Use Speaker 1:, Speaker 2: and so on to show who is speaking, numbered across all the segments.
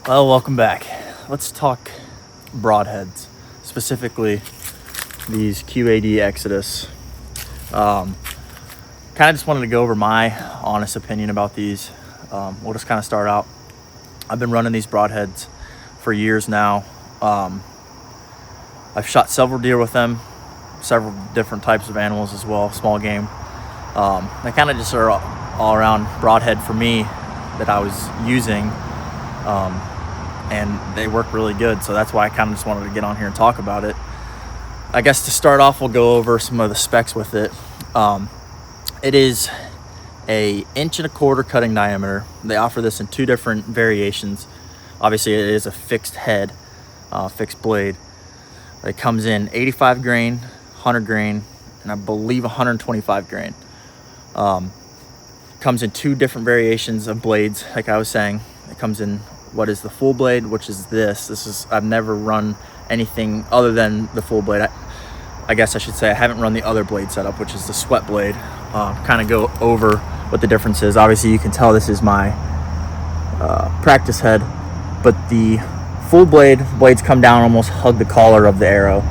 Speaker 1: Well, welcome back. Let's talk broadheads, specifically these QAD Exodus. Kind of just wanted to go over my honest opinion about these. We'll just kind of start out. I've been running these broadheads for years now. I've shot several deer with them, several different types of animals as well, small game. They kind of just are all around broadhead for me that I was using. And they work really good, so that's why I kind of just wanted to get on here and talk about it. I guess to start off, we'll go over some of the specs with it. It is a 1.25 inch cutting diameter. They offer this in 2 different variations. Obviously, it is a fixed head, fixed blade. It comes in 85 grain, 100 grain, and I believe 125 grain. Comes in 2 different variations of blades, like I was saying. It comes in what is the full blade, which is this. I've never run anything other than the full blade. I guess I should say I haven't run the other blade setup, which is the sweat blade. Kind of go over what the difference is. Obviously, you can tell this is my practice head, but the full blades come down, almost hug the collar of the arrow.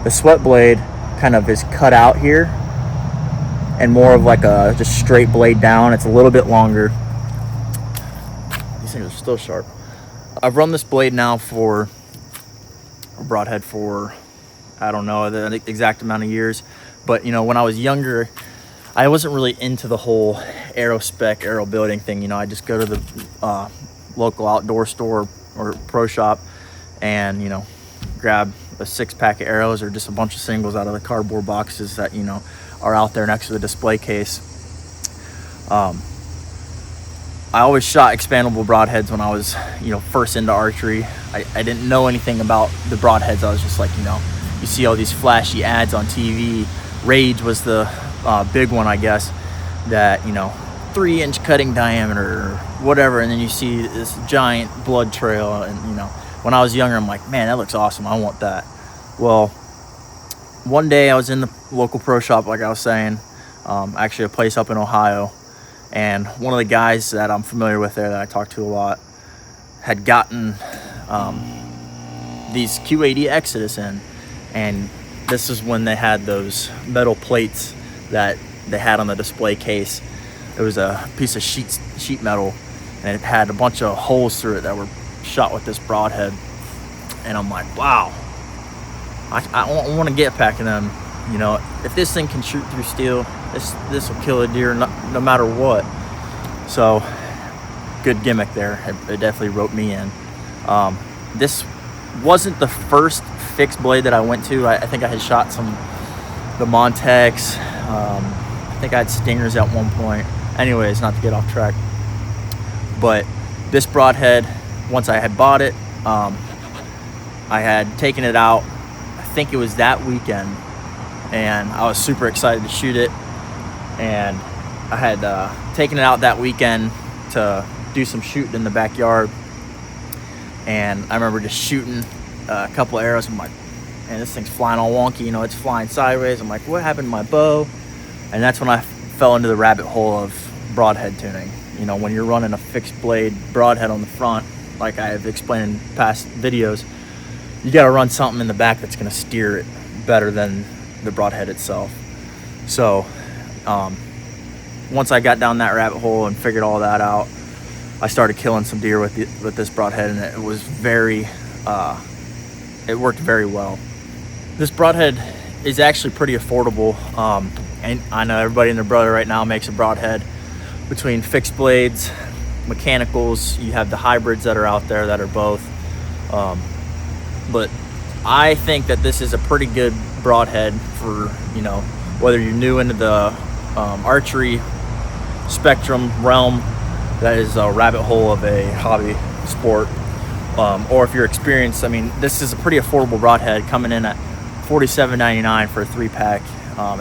Speaker 1: The sweat blade kind of is cut out here and more of like a just straight blade down. It's a little bit longer. These things are still sharp. I've run this blade now for a broadhead for, I don't know the exact amount of years, but when I was younger, I wasn't really into the whole arrow building thing. I just go to the local outdoor store or pro shop and grab a 6-pack of arrows or just a bunch of singles out of the cardboard boxes that are out there next to the display case. I always shot expandable broadheads when I was first into archery. I didn't know anything about the broadheads. I was just like, you see all these flashy ads on TV. Rage was the big one, I guess, that 3-inch cutting diameter or whatever, and then you see this giant blood trail, and when I was younger, I'm like, man, that looks awesome, I want that. Well, one day I was in the local pro shop, like I was saying, actually a place up in Ohio, and one of the guys that I'm familiar with there that I talk to a lot had gotten these QAD Exodus in, and this is when they had those metal plates that they had on the display case. It was a piece of sheet metal, and it had a bunch of holes through it that were shot with this broadhead. And I'm like, wow, I want to get packing them. If this thing can shoot through steel, this will kill a deer no matter what. So good gimmick there. It definitely roped me in. This wasn't the first fixed blade that I went to. I think I had shot the Montex. I think I had Stingers at one point. Anyways, not to get off track, but this broadhead, once I had bought it, I had taken it out, I think it was that weekend, and I was super excited to shoot it. And I had taken it out that weekend to do some shooting in the backyard, and I remember just shooting a couple of arrows. I'm like, man, this thing's flying all wonky, it's flying sideways. I'm like, what happened to my bow? And that's when I fell into the rabbit hole of broadhead tuning. When you're running a fixed blade broadhead on the front, like I have explained in past videos, you got to run something in the back that's going to steer it better than the broadhead itself. So once I got down that rabbit hole and figured all that out, I started killing some deer with this broadhead, and it was it worked very well. This broadhead is actually pretty affordable. And I know everybody and their brother right now makes a broadhead. Between fixed blades, mechanicals, you have the hybrids that are out there that are both. But I think that this is a pretty good broadhead for, whether you're new into the archery spectrum realm, that is a rabbit hole of a hobby sport, or if you're experienced. This is a pretty affordable broadhead, coming in at $47.99 for a 3-pack.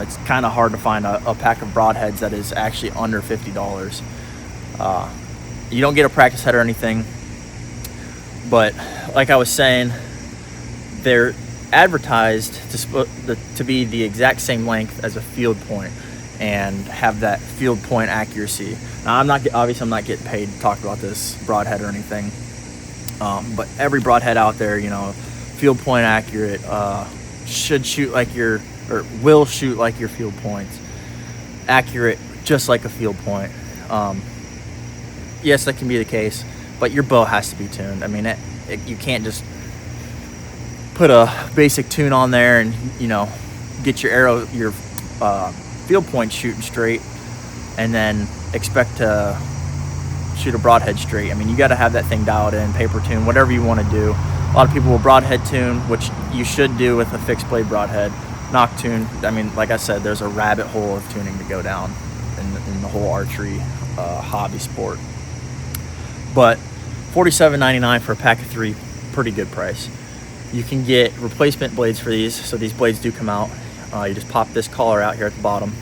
Speaker 1: It's kind of hard to find a pack of broadheads that is actually under $50. You don't get a practice head or anything, but like I was saying, they're advertised to be the exact same length as a field point and have that field point accuracy. Now, I'm not getting paid to talk about this broadhead or anything, But every broadhead out there, you know, field point accurate, should shoot like your, or will shoot like your field points, accurate just like a field point. Yes, that can be the case, but your bow has to be tuned. I mean, you can't just put a basic tune on there and, you know, get your arrow, your field point shooting straight, and then expect to shoot a broadhead straight. I mean, you got to have that thing dialed in, paper tune, whatever you want to do. A lot of people will broadhead tune, which you should do with a fixed blade broadhead. Nock tune, I mean, like I said, there's a rabbit hole of tuning to go down in the whole archery hobby sport. But $47.99 for a pack of 3, pretty good price. You can get replacement blades for these, so these blades do come out. You just pop this collar out here at the bottom.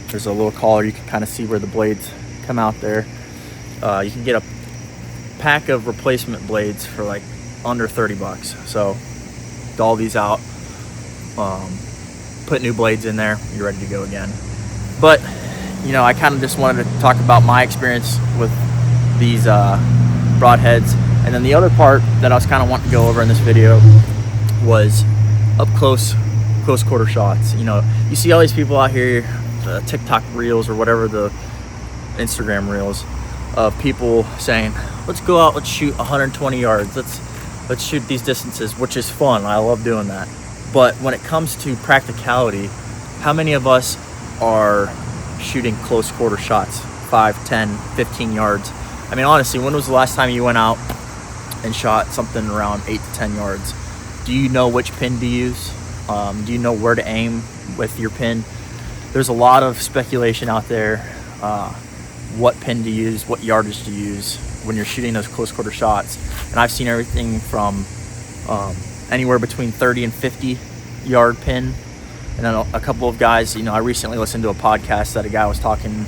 Speaker 1: There's a little collar, you can kind of see where the blades come out there. You can get a pack of replacement blades for like under 30 bucks. So doll these out, put new blades in there, you're ready to go again. But you know, I kind of just wanted to talk about my experience with these broadheads. And then the other part that I was kind of wanting to go over in this video was up close quarter shots. You know, you see all these people out here, the TikTok reels or whatever, the Instagram reels of people saying, let's go out, let's shoot 120 yards, let's shoot these distances, which is fun. I love doing that. But when it comes to practicality, how many of us are shooting close quarter shots, 5, 10, 15 yards? I mean, honestly, when was the last time you went out and shot something around 8 to 10 yards? Do you know which pin to use? Do you know where to aim with your pin? There's a lot of speculation out there, what pin to use, what yardage to use when you're shooting those close quarter shots. And I've seen everything from anywhere between 30 and 50 yard pin. And then a couple of guys, you know, I recently listened to a podcast that a guy was talking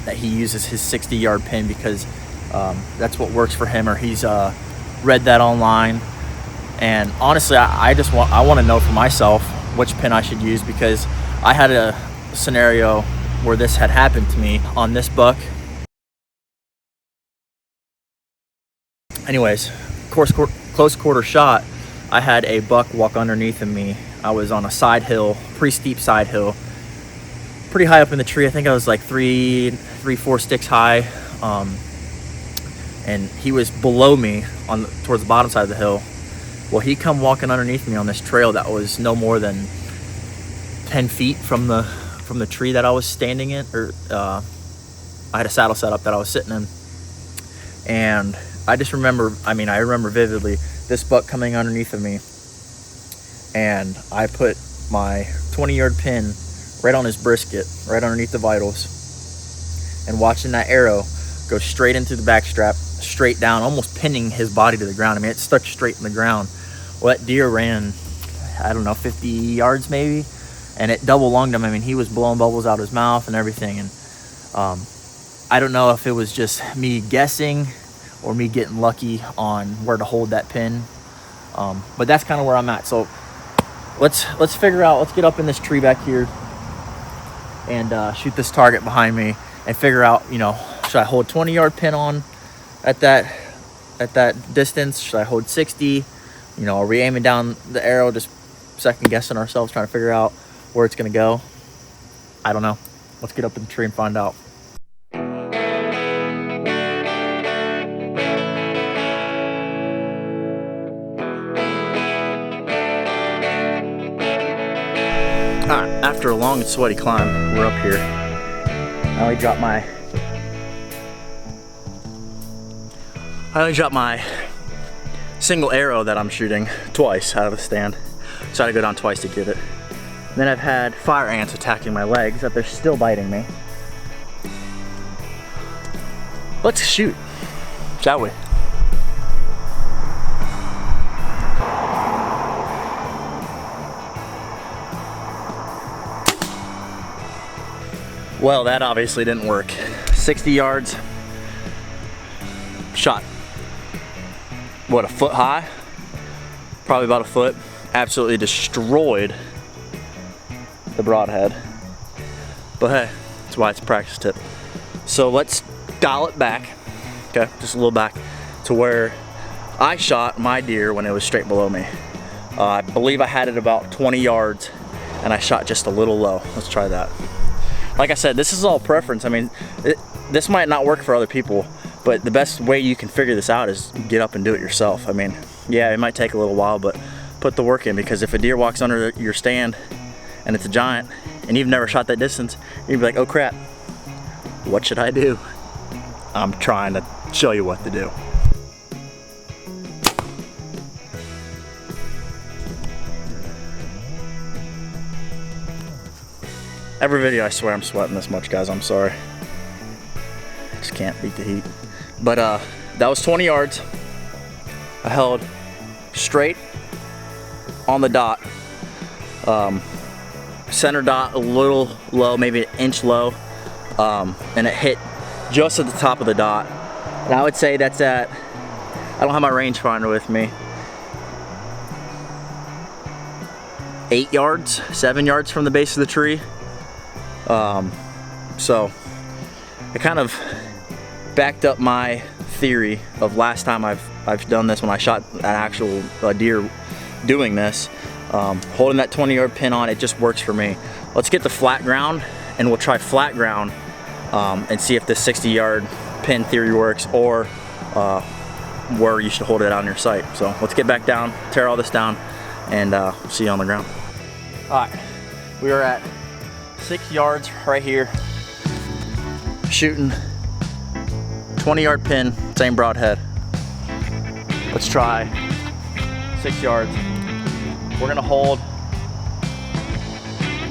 Speaker 1: that he uses his 60 yard pin because that's what works for him, or he's read that online. And honestly, I want to know for myself which pin I should use, because I had a scenario where this had happened to me on this buck. Anyways, close quarter shot, I had a buck walk underneath of me. I was on a side hill, pretty steep side hill, pretty high up in the tree. I think I was like 4 sticks high, and he was below me towards the bottom side of the hill. Well, he come walking underneath me on this trail that was no more than 10 feet from the tree that I was standing in, or I had a saddle set up that I was sitting in. And I just remember, I remember vividly this buck coming underneath of me, and I put my 20-yard pin right on his brisket, right underneath the vitals, and watching that arrow go straight into the back strap, straight down, almost pinning his body to the ground. I mean, it stuck straight in the ground. Well, that deer ran, I don't know, 50 yards maybe, and it double lunged him. I mean, he was blowing bubbles out of his mouth and everything. And I don't know if it was just me guessing or me getting lucky on where to hold that pin, but that's kind of where I'm at. So let's figure out, let's get up in this tree back here and shoot this target behind me and figure out, you know, should I hold 20-yard pin on at that distance? Should I hold 60? You know, are we aiming down the arrow, just second guessing ourselves, trying to figure out where it's gonna go? I don't know. Let's get up in the tree and find out. Alright, after a long and sweaty climb, we're up here. I only dropped my single arrow that I'm shooting twice out of the stand. So I had to go down twice to get it. And then I've had fire ants attacking my legs that they're still biting me. Let's shoot, shall we? Well, that obviously didn't work. 60 yards, shot, what, a foot high? Probably about a foot. Absolutely destroyed the broadhead. But hey, that's why it's a practice tip. So let's dial it back, okay, just a little back. to where I shot my deer when it was straight below me. I believe I had it about 20 yards and I shot just a little low. Let's try that. Like I said, this is all preference. I mean, this might not work for other people, but the best way you can figure this out is get up and do it yourself. I mean, yeah, it might take a little while, but put the work in, because if a deer walks under your stand and it's a giant and you've never shot that distance, you'd be like, oh crap, what should I do? I'm trying to show you what to do. Every video I swear I'm sweating this much, guys, I'm sorry. I just can't beat the heat. But that was 20 yards. I held straight on the dot. Center dot a little low, maybe an inch low. And it hit just at the top of the dot. And I would say that's at, I don't have my rangefinder with me, 8 yards, 7 yards from the base of the tree. So it kind of backed up my theory of last time I've done this when I shot an actual deer doing this. Holding that 20-yard pin on, it just works for me. Let's get to flat ground and we'll try flat ground and see if this 60-yard pin theory works, or where you should hold it on your sight. So let's get back down, tear all this down, and see you on the ground. All right, we are at 6 yards right here, shooting 20-yard pin, same broadhead. Let's try 6 yards. We're gonna hold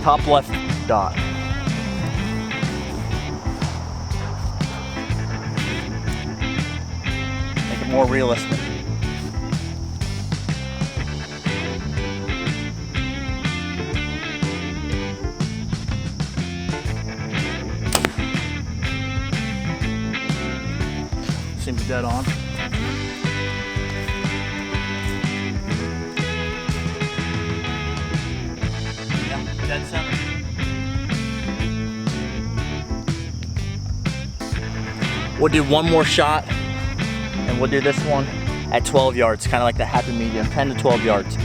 Speaker 1: top left dot. Make it more realistic. Seems dead on. Yeah, dead center. We'll do one more shot and we'll do this one at 12 yards, kind of like the happy medium, 10 to 12 yards.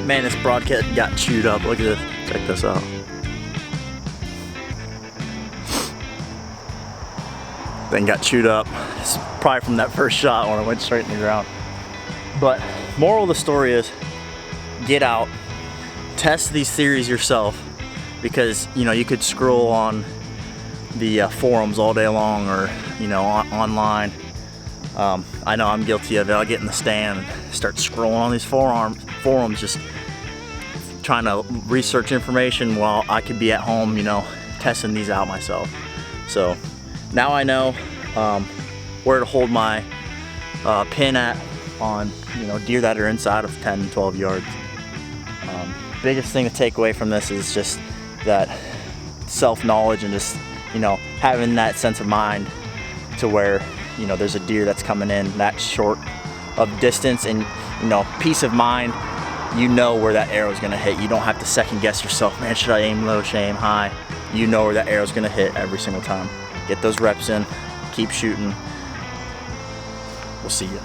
Speaker 1: Man, this broadhead got chewed up. Look at this. Check this out. Thing got chewed up. It's probably from that first shot when I went straight in the ground. But moral of the story is, get out, test these theories yourself, because you know you could scroll on the forums all day long, or you know online. I know I'm guilty of it. I'll get in the stand and start scrolling on these forums, just trying to research information while I could be at home, you know, testing these out myself. So now I know where to hold my pin at on, you know, deer that are inside of 10 and 12 yards. Biggest thing to take away from this is just that self-knowledge and just, you know, having that sense of mind to where, you know, there's a deer that's coming in that short of distance, and, you know, peace of mind, you know where that arrow is going to hit. You don't have to second guess yourself, man, should I aim low, should I aim high? You know where that arrow is going to hit every single time. Get those reps in, keep shooting. We'll see you.